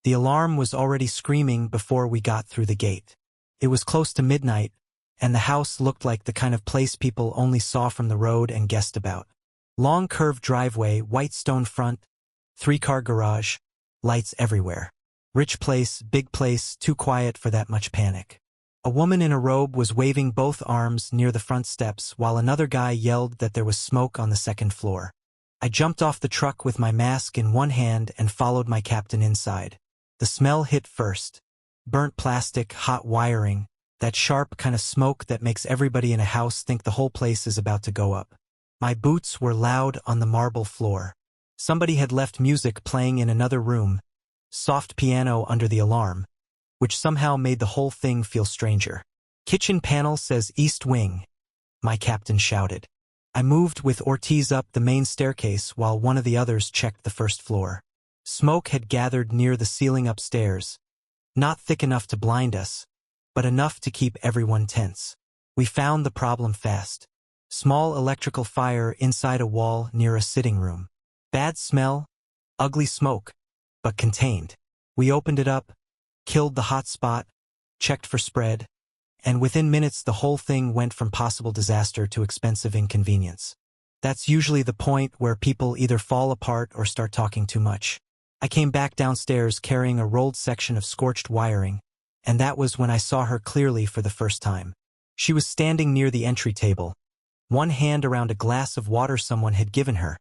The alarm was already screaming before we got through the gate. It was close to midnight, and the house looked like the kind of place people only saw from the road and guessed about. Long curved driveway, white stone front, 3-car garage, lights everywhere. Rich place, big place, too quiet for that much panic. A woman in a robe was waving both arms near the front steps while another guy yelled that there was smoke on the second floor. I jumped off the truck with my mask in one hand and followed my captain inside. The smell hit first. Burnt plastic, hot wiring, that sharp kind of smoke that makes everybody in a house think the whole place is about to go up. My boots were loud on the marble floor. Somebody had left music playing in another room, soft piano under the alarm, which somehow made the whole thing feel stranger. "Kitchen panel says East Wing," my captain shouted. I moved with Ortiz up the main staircase while one of the others checked the first floor. Smoke had gathered near the ceiling upstairs, not thick enough to blind us, but enough to keep everyone tense. We found the problem fast. Small electrical fire inside a wall near a sitting room. Bad smell, ugly smoke, but contained. We opened it up, killed the hot spot, checked for spread, and within minutes the whole thing went from possible disaster to expensive inconvenience. That's usually the point where people either fall apart or start talking too much. I came back downstairs carrying a rolled section of scorched wiring, and that was when I saw her clearly for the first time. She was standing near the entry table, one hand around a glass of water someone had given her,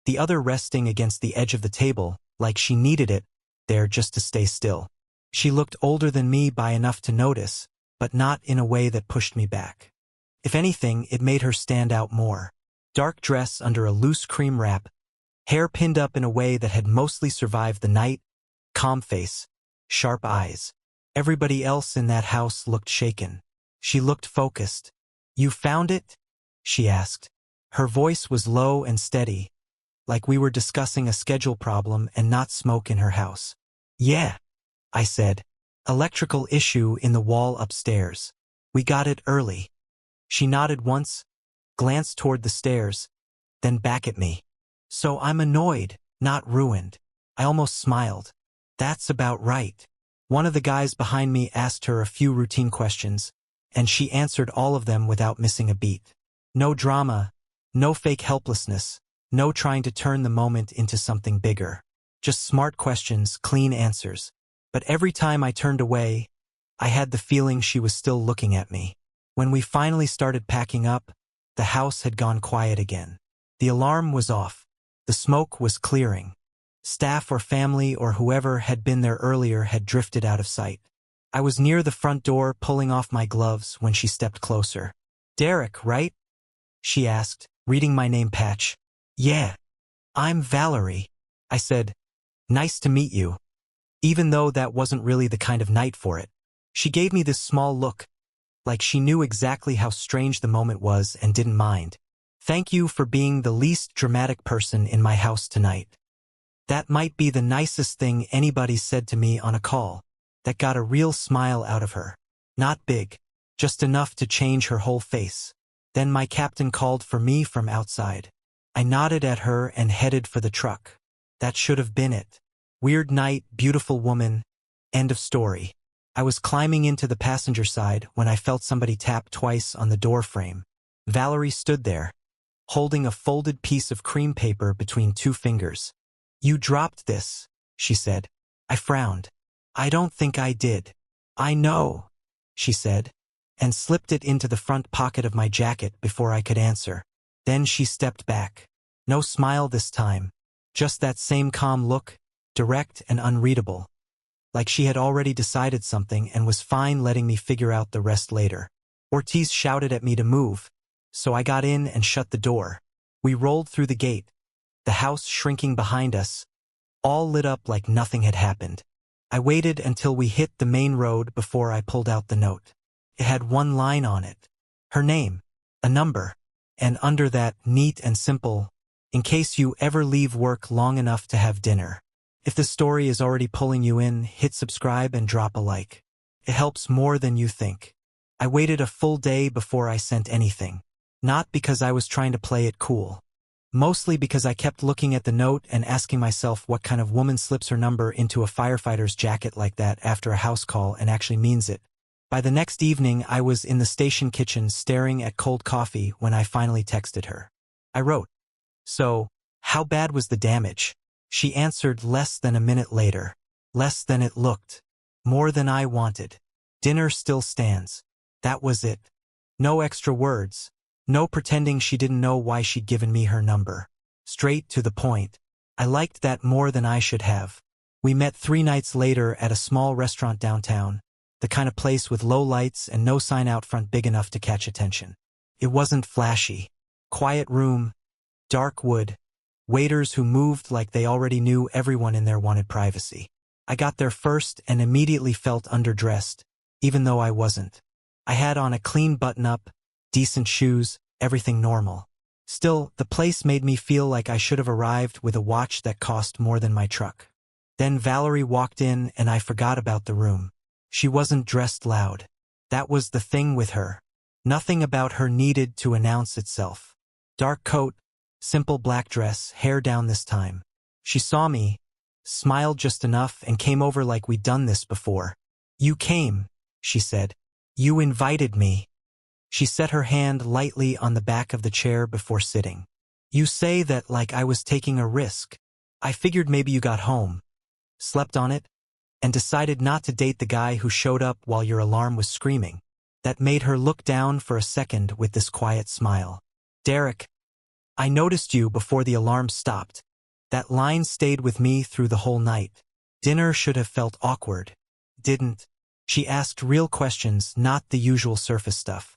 the other resting against the edge of the table, like she needed it there just to stay still. She looked older than me by enough to notice, but not in a way that pushed me back. If anything, it made her stand out more. Dark dress under a loose cream wrap, hair pinned up in a way that had mostly survived the night, calm face, sharp eyes. Everybody else in that house looked shaken. She looked focused. "You found it?" she asked. Her voice was low and steady, like we were discussing a schedule problem and not smoke in her house. "Yeah," I said. "Electrical issue in the wall upstairs. We got it early." She nodded once, glanced toward the stairs, then back at me. "So I'm annoyed, not ruined." I almost smiled. "That's about right." One of the guys behind me asked her a few routine questions, and she answered all of them without missing a beat. No drama, no fake helplessness, no trying to turn the moment into something bigger. Just smart questions, clean answers. But every time I turned away, I had the feeling she was still looking at me. When we finally started packing up, the house had gone quiet again. The alarm was off. The smoke was clearing. Staff or family or whoever had been there earlier had drifted out of sight. I was near the front door pulling off my gloves when she stepped closer. "Derek, right?" she asked, reading my name patch. "Yeah. I'm Valerie," I said. "Nice to meet you." Even though that wasn't really the kind of night for it. She gave me this small look, like she knew exactly how strange the moment was and didn't mind. "Thank you for being the least dramatic person in my house tonight." That might be the nicest thing anybody said to me on a call. That got a real smile out of her. Not big, just enough to change her whole face. Then my captain called for me from outside. I nodded at her and headed for the truck. That should have been it. Weird night, beautiful woman, end of story. I was climbing into the passenger side when I felt somebody tap twice on the door frame. Valerie stood there, holding a folded piece of cream paper between two fingers. "You dropped this," she said. I frowned. "I don't think I did." "I know," she said, and slipped it into the front pocket of my jacket before I could answer. Then she stepped back. No smile this time, just that same calm look, direct and unreadable. Like she had already decided something and was fine letting me figure out the rest later. Ortiz shouted at me to move, so I got in and shut the door. We rolled through the gate, the house shrinking behind us, all lit up like nothing had happened. I waited until we hit the main road before I pulled out the note. It had one line on it. Her name, a number, and under that, neat and simple, "In case you ever leave work long enough to have dinner." If the story is already pulling you in, hit subscribe and drop a like. It helps more than you think. I waited a full day before I sent anything. Not because I was trying to play it cool. Mostly because I kept looking at the note and asking myself what kind of woman slips her number into a firefighter's jacket like that after a house call and actually means it. By the next evening, I was in the station kitchen staring at cold coffee when I finally texted her. I wrote, "So, how bad was the damage?" She answered less than a minute later. Less than it looked. More than I wanted. Dinner still stands. That was it. No extra words. No pretending she didn't know why she'd given me her number. Straight to the point. I liked that more than I should have. We met 3 nights later at a small restaurant downtown, the kind of place with low lights and no sign out front big enough to catch attention. It wasn't flashy. Quiet room, dark wood, waiters who moved like they already knew everyone in there wanted privacy. I got there first and immediately felt underdressed, even though I wasn't. I had on a clean button-up, decent shoes, everything normal. Still, the place made me feel like I should have arrived with a watch that cost more than my truck. Then Valerie walked in and I forgot about the room. She wasn't dressed loud. That was the thing with her. Nothing about her needed to announce itself. Dark coat, simple black dress, hair down this time. She saw me, smiled just enough and came over like we'd done this before. "You came," she said. "You invited me." She set her hand lightly on the back of the chair before sitting. "You say that like I was taking a risk. I figured maybe you got home, slept on it, and decided not to date the guy who showed up while your alarm was screaming." That made her look down for a second with this quiet smile. "Derek, I noticed you before the alarm stopped." That line stayed with me through the whole night. Dinner should have felt awkward. Didn't. She asked real questions, not the usual surface stuff.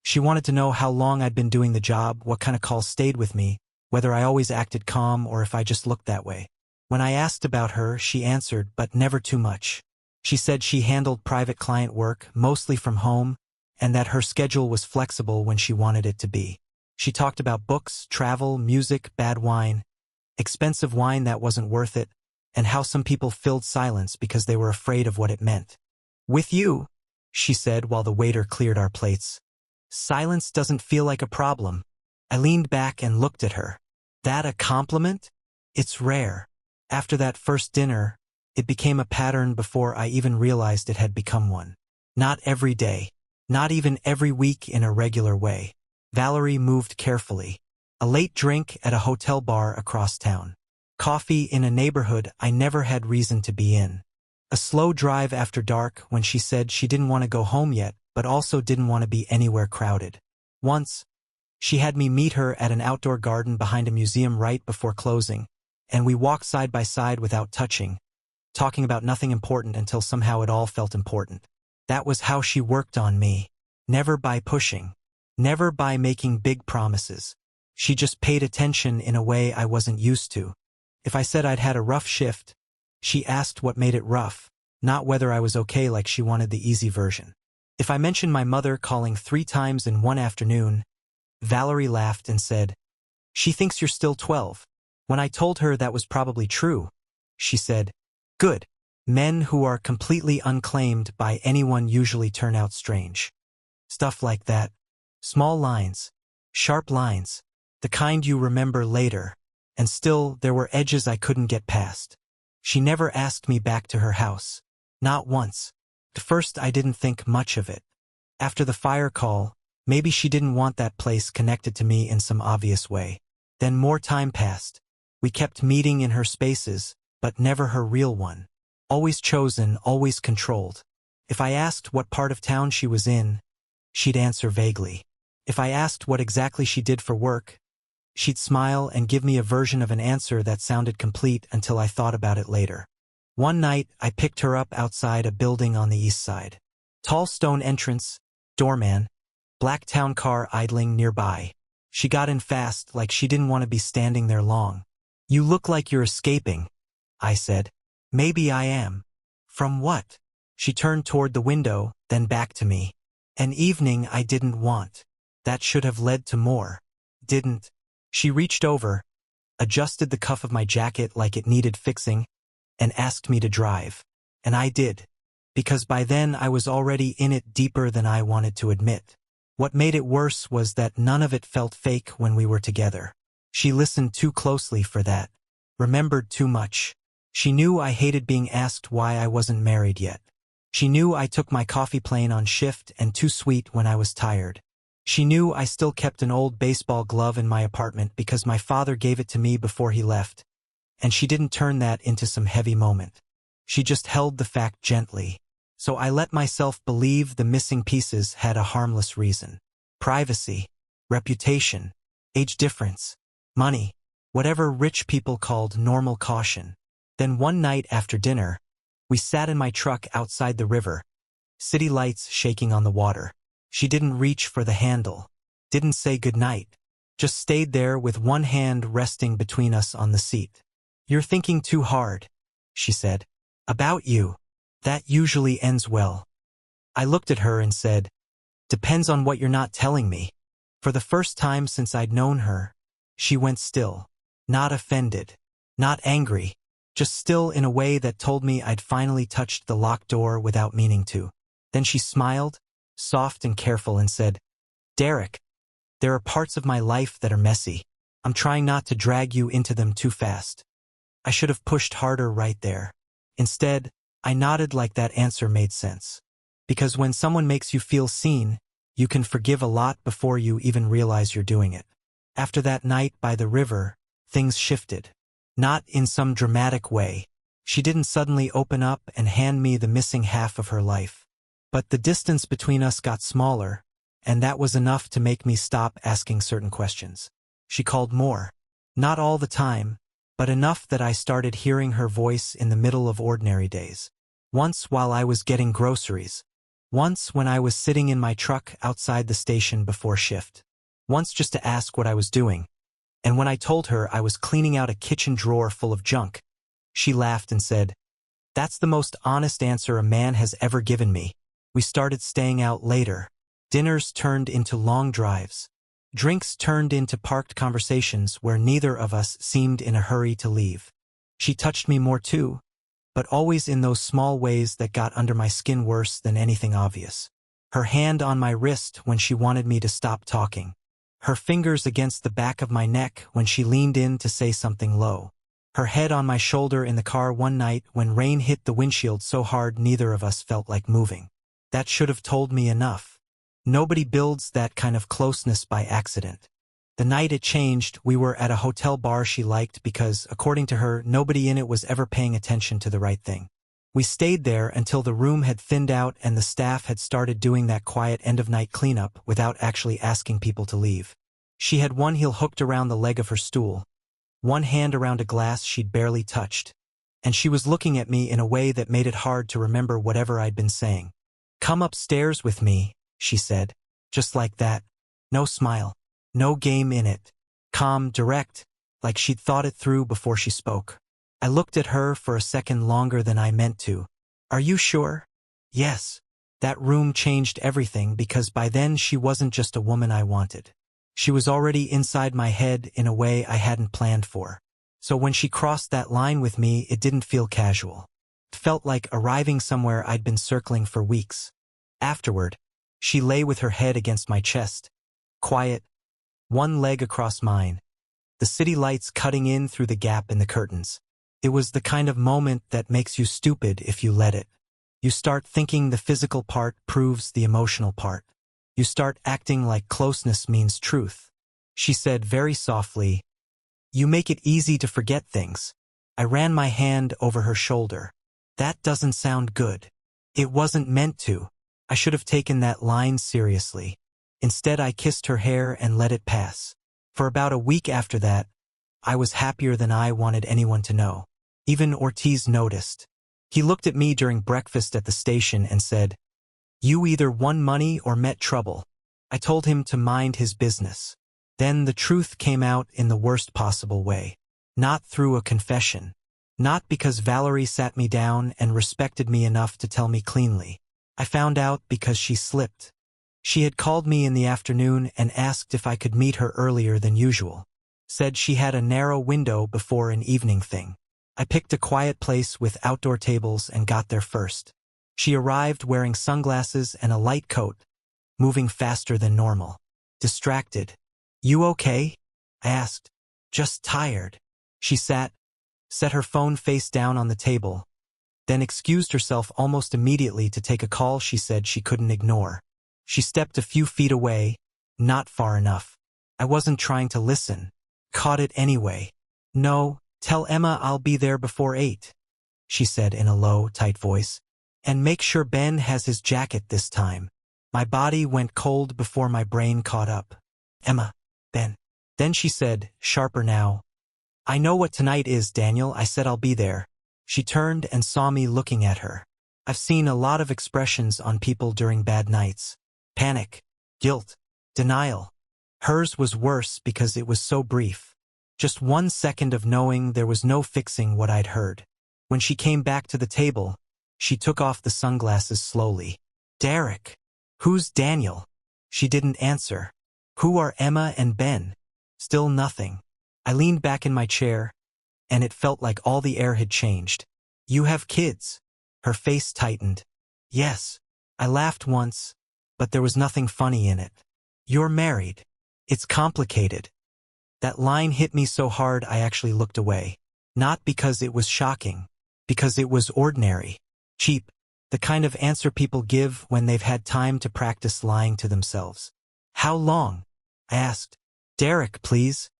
She wanted to know how long I'd been doing the job, what kind of calls stayed with me, whether I always acted calm or if I just looked that way. When I asked about her, she answered, but never too much. She said she handled private client work, mostly from home, and that her schedule was flexible when she wanted it to be. She talked about books, travel, music, bad wine, expensive wine that wasn't worth it, and how some people filled silence because they were afraid of what it meant. "With you," she said while the waiter cleared our plates, "silence doesn't feel like a problem." I leaned back and looked at her. That a compliment? It's rare. After that first dinner, it became a pattern before I even realized it had become one. Not every day. Not even every week in a regular way. Valerie moved carefully. A late drink at a hotel bar across town. Coffee in a neighborhood I never had reason to be in. A slow drive after dark when she said she didn't want to go home yet, but also didn't want to be anywhere crowded. Once, she had me meet her at an outdoor garden behind a museum right before closing, and we walked side by side without touching, talking about nothing important until somehow it all felt important. That was how she worked on me. Never by pushing. Never by making big promises. She just paid attention in a way I wasn't used to. If I said I'd had a rough shift, she asked what made it rough, not whether I was okay like she wanted the easy version. If I mentioned my mother calling 3 times in one afternoon, Valerie laughed and said, "She thinks you're still 12. When I told her that was probably true, she said, "Good. Men who are completely unclaimed by anyone usually turn out strange." Stuff like that. Small lines. Sharp lines. The kind you remember later. And still, there were edges I couldn't get past. She never asked me back to her house. Not once. At first, I didn't think much of it. After the fire call, maybe she didn't want that place connected to me in some obvious way. Then more time passed. We kept meeting in her spaces, but never her real one. Always chosen, always controlled. If I asked what part of town she was in, she'd answer vaguely. If I asked what exactly she did for work, she'd smile and give me a version of an answer that sounded complete until I thought about it later. One night, I picked her up outside a building on the east side. Tall stone entrance, doorman, black town car idling nearby. She got in fast, like she didn't want to be standing there long. "You look like you're escaping," I said. "Maybe I am." "From what?" She turned toward the window, then back to me. "An evening I didn't want. That should have led to more. Didn't." She reached over, adjusted the cuff of my jacket like it needed fixing, and asked me to drive. And I did. Because by then I was already in it deeper than I wanted to admit. What made it worse was that none of it felt fake when we were together. She listened too closely for that. Remembered too much. She knew I hated being asked why I wasn't married yet. She knew I took my coffee plain on shift and too sweet when I was tired. She knew I still kept an old baseball glove in my apartment because my father gave it to me before he left. And she didn't turn that into some heavy moment. She just held the fact gently. So I let myself believe the missing pieces had a harmless reason. Privacy, reputation, age difference, money, whatever rich people called normal caution. Then one night after dinner, we sat in my truck outside the river, city lights shaking on the water. She didn't reach for the handle, didn't say goodnight, just stayed there with one hand resting between us on the seat. "You're thinking too hard," she said. "About you. That usually ends well." I looked at her and said, "Depends on what you're not telling me." For the first time since I'd known her, she went still. Not offended, not angry, just still in a way that told me I'd finally touched the locked door without meaning to. Then she smiled, soft and careful, and said, "Derek, there are parts of my life that are messy. I'm trying not to drag you into them too fast." I should have pushed harder right there. Instead, I nodded like that answer made sense. Because when someone makes you feel seen, you can forgive a lot before you even realize you're doing it. After that night by the river, things shifted. Not in some dramatic way. She didn't suddenly open up and hand me the missing half of her life. But the distance between us got smaller, and that was enough to make me stop asking certain questions. She called more. Not all the time, but enough that I started hearing her voice in the middle of ordinary days. Once while I was getting groceries. Once when I was sitting in my truck outside the station before shift. Once just to ask what I was doing. And when I told her I was cleaning out a kitchen drawer full of junk, she laughed and said, "That's the most honest answer a man has ever given me." We started staying out later. Dinners turned into long drives. Drinks turned into parked conversations where neither of us seemed in a hurry to leave. She touched me more too, but always in those small ways that got under my skin worse than anything obvious. Her hand on my wrist when she wanted me to stop talking. Her fingers against the back of my neck when she leaned in to say something low. Her head on my shoulder in the car one night when rain hit the windshield so hard neither of us felt like moving. That should have told me enough. Nobody builds that kind of closeness by accident. The night it changed, we were at a hotel bar she liked because, according to her, nobody in it was ever paying attention to the right thing. We stayed there until the room had thinned out and the staff had started doing that quiet end-of-night cleanup without actually asking people to leave. She had one heel hooked around the leg of her stool, one hand around a glass she'd barely touched, and she was looking at me in a way that made it hard to remember whatever I'd been saying. "Come upstairs with me," she said, just like that. No smile, no game in it. Calm, direct, like she'd thought it through before she spoke. I looked at her for a second longer than I meant to. "Are you sure?" "Yes." That room changed everything because by then she wasn't just a woman I wanted. She was already inside my head in a way I hadn't planned for. So when she crossed that line with me, it didn't feel casual. It felt like arriving somewhere I'd been circling for weeks. Afterward, she lay with her head against my chest, quiet, one leg across mine, the city lights cutting in through the gap in the curtains. It was the kind of moment that makes you stupid if you let it. You start thinking the physical part proves the emotional part. You start acting like closeness means truth. She said very softly, "You make it easy to forget things." I ran my hand over her shoulder. "That doesn't sound good." It wasn't meant to. I should have taken that line seriously. Instead, I kissed her hair and let it pass. For about a week after that, I was happier than I wanted anyone to know. Even Ortiz noticed. He looked at me during breakfast at the station and said, "You either won money or met trouble." I told him to mind his business. Then the truth came out in the worst possible way. Not through a confession. Not because Valerie sat me down and respected me enough to tell me cleanly. I found out because she slipped. She had called me in the afternoon and asked if I could meet her earlier than usual. Said she had a narrow window before an evening thing. I picked a quiet place with outdoor tables and got there first. She arrived wearing sunglasses and a light coat, moving faster than normal. Distracted. "You okay?" I asked. Just tired. She set her phone face down on the table, then excused herself almost immediately to take a call she said she couldn't ignore. She stepped a few feet away, not far enough. I wasn't trying to listen. Caught it anyway. No, tell Emma I'll be there before 8, she said in a low, tight voice. And make sure Ben has his jacket this time. My body went cold before my brain caught up. Emma, Ben. Then she said, sharper now. I know what tonight is, Daniel. I said I'll be there. She turned and saw me looking at her. I've seen a lot of expressions on people during bad nights. Panic, guilt, denial. Hers was worse because it was so brief. Just 1 second of knowing there was no fixing what I'd heard. When she came back to the table, she took off the sunglasses slowly. Derek. Who's Daniel? She didn't answer. Who are Emma and Ben? Still nothing. I leaned back in my chair, and it felt like all the air had changed. You have kids? Her face tightened. Yes. I laughed once, but there was nothing funny in it. You're married. It's complicated. That line hit me so hard I actually looked away. Not because it was shocking, because it was ordinary. Cheap. The kind of answer people give when they've had time to practice lying to themselves. How long? I asked. Derek, please.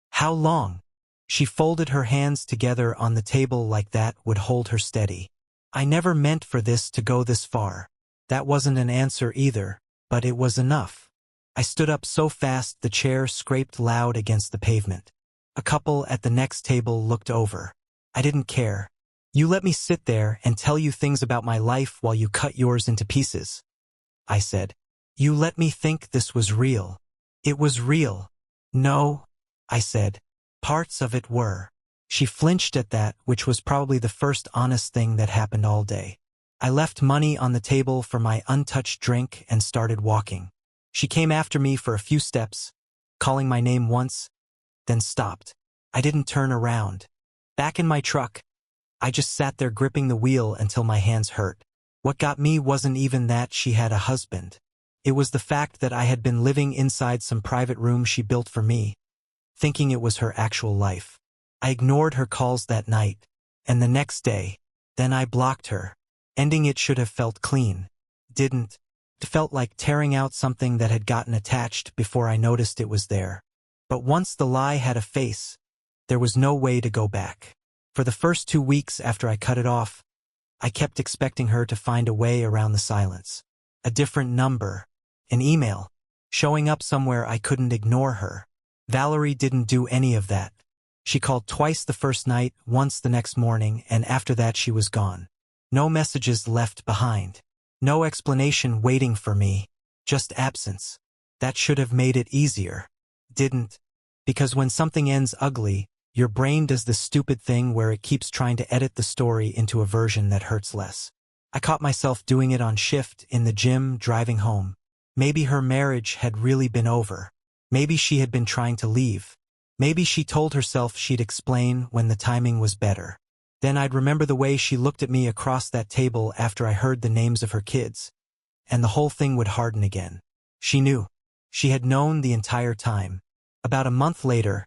How long? She folded her hands together on the table like that would hold her steady. I never meant for this to go this far. That wasn't an answer either, but it was enough. I stood up so fast the chair scraped loud against the pavement. A couple at the next table looked over. I didn't care. You let me sit there and tell you things about my life while you cut yours into pieces, I said. You let me think this was real. It was real. No, I said. Parts of it were. She flinched at that, which was probably the first honest thing that happened all day. I left money on the table for my untouched drink and started walking. She came after me for a few steps, calling my name once, then stopped. I didn't turn around. Back in my truck, I just sat there gripping the wheel until my hands hurt. What got me wasn't even that she had a husband. It was the fact that I had been living inside some private room she built for me, thinking it was her actual life. I ignored her calls that night, and the next day, then I blocked her. Ending it should have felt clean. Didn't. It felt like tearing out something that had gotten attached before I noticed it was there. But once the lie had a face, there was no way to go back. For the first 2 weeks after I cut it off, I kept expecting her to find a way around the silence. A different number, an email, showing up somewhere I couldn't ignore her. Valerie didn't do any of that. She called twice the first night, once the next morning, and after that she was gone. No messages left behind. No explanation waiting for me. Just absence. That should have made it easier. Didn't. Because when something ends ugly, your brain does the stupid thing where it keeps trying to edit the story into a version that hurts less. I caught myself doing it on shift, in the gym, driving home. Maybe her marriage had really been over. Maybe she had been trying to leave. Maybe she told herself she'd explain when the timing was better. Then I'd remember the way she looked at me across that table after I heard the names of her kids, and the whole thing would harden again. She knew. She had known the entire time. About a month later,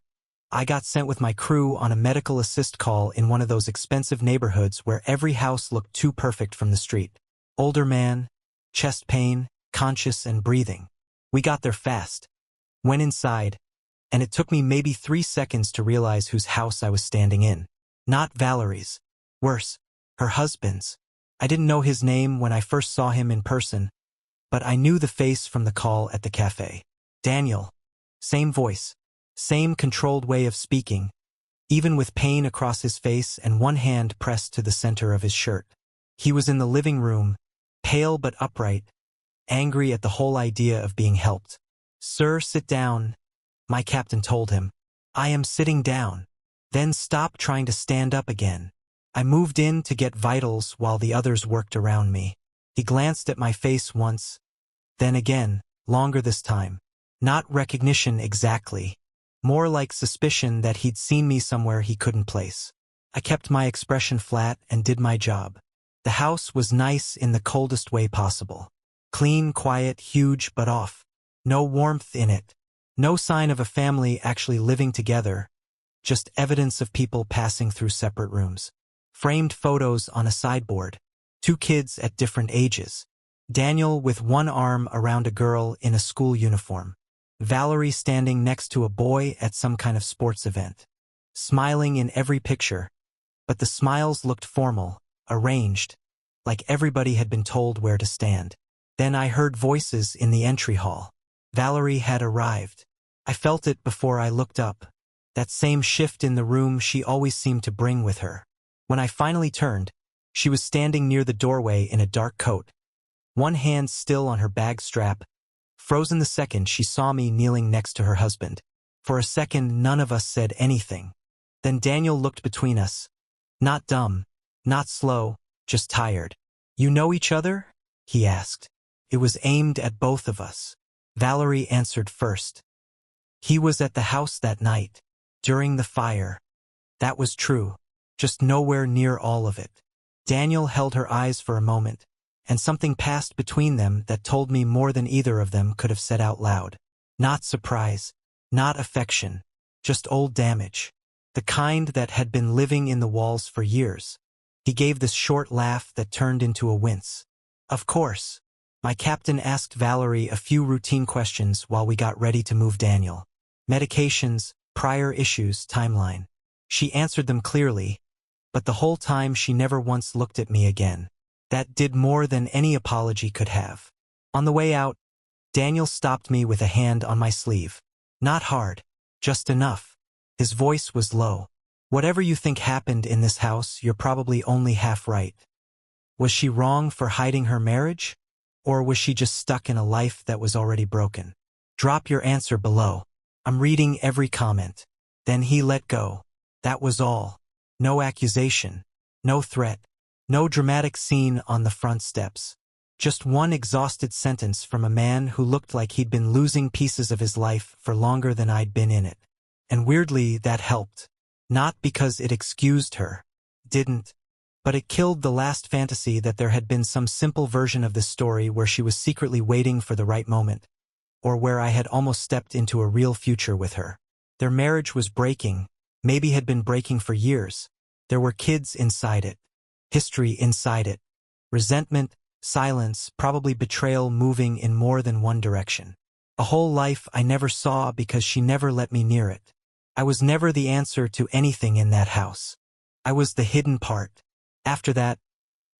I got sent with my crew on a medical assist call in one of those expensive neighborhoods where every house looked too perfect from the street. Older man, chest pain, conscious and breathing. We got there fast. Went inside, and it took me maybe 3 seconds to realize whose house I was standing in. Not Valerie's. Worse, her husband's. I didn't know his name when I first saw him in person, but I knew the face from the call at the cafe. Daniel. Same voice. Same controlled way of speaking, even with pain across his face and one hand pressed to the center of his shirt. He was in the living room, pale but upright, angry at the whole idea of being helped. Sir, sit down, my captain told him. I am sitting down. Then stop trying to stand up again. I moved in to get vitals while the others worked around me. He glanced at my face once, then again, longer this time. Not recognition exactly. More like suspicion that he'd seen me somewhere he couldn't place. I kept my expression flat and did my job. The house was nice in the coldest way possible. Clean, quiet, huge, but off. No warmth in it. No sign of a family actually living together. just evidence of people passing through separate rooms. Framed photos on a sideboard. 2 kids at different ages. Daniel with one arm around a girl in a school uniform. Valerie standing next to a boy at some kind of sports event. Smiling in every picture, but the smiles looked formal, arranged, like everybody had been told where to stand. Then I heard voices in the entry hall. Valerie had arrived. I felt it before I looked up. That same shift in the room she always seemed to bring with her. When I finally turned, she was standing near the doorway in a dark coat, one hand still on her bag strap, frozen the second she saw me kneeling next to her husband. For a second, none of us said anything. Then Daniel looked between us. Not dumb, not slow, just tired. "You know each other?" he asked. It was aimed at both of us. Valerie answered first. "He was at the house that night, during the fire." That was true, just nowhere near all of it. Daniel held her eyes for a moment, and something passed between them that told me more than either of them could have said out loud. Not surprise, not affection, just old damage. The kind that had been living in the walls for years. He gave this short laugh that turned into a wince. "Of course." My captain asked Valerie a few routine questions while we got ready to move Daniel. Medications, prior issues, timeline. She answered them clearly, but the whole time she never once looked at me again. That did more than any apology could have. On the way out, Daniel stopped me with a hand on my sleeve. Not hard, just enough. His voice was low. "Whatever you think happened in this house, you're probably only half right. Was she wrong for hiding her marriage? Or was she just stuck in a life that was already broken? Drop your answer below. I'm reading every comment." Then he let go. That was all. No accusation, no threat, no dramatic scene on the front steps. Just one exhausted sentence from a man who looked like he'd been losing pieces of his life for longer than I'd been in it. And weirdly, that helped. Not because it excused her. Didn't. But it killed the last fantasy that there had been some simple version of this story where she was secretly waiting for the right moment, or where I had almost stepped into a real future with her. Their marriage was breaking, maybe had been breaking for years. There were kids inside it, history inside it, resentment, silence, probably betrayal moving in more than one direction. A whole life I never saw because she never let me near it. I was never the answer to anything in that house. I was the hidden part. After that,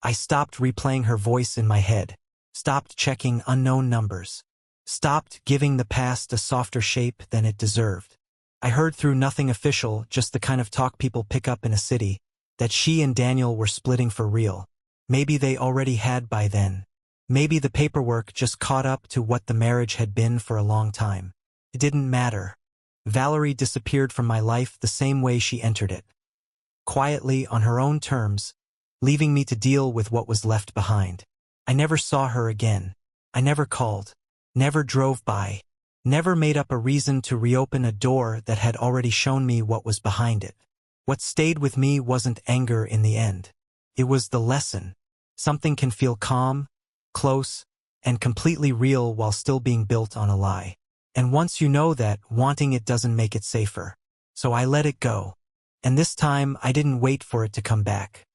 I stopped replaying her voice in my head, stopped checking unknown numbers, stopped giving the past a softer shape than it deserved. I heard through nothing official, just the kind of talk people pick up in a city, that she and Daniel were splitting for real. Maybe they already had by then. Maybe the paperwork just caught up to what the marriage had been for a long time. It didn't matter. Valerie disappeared from my life the same way she entered it. Quietly, on her own terms, leaving me to deal with what was left behind. I never saw her again. I never called. Never drove by. Never made up a reason to reopen a door that had already shown me what was behind it. What stayed with me wasn't anger in the end. It was the lesson. Something can feel calm, close, and completely real while still being built on a lie. And once you know that, wanting it doesn't make it safer. So I let it go. And this time, I didn't wait for it to come back.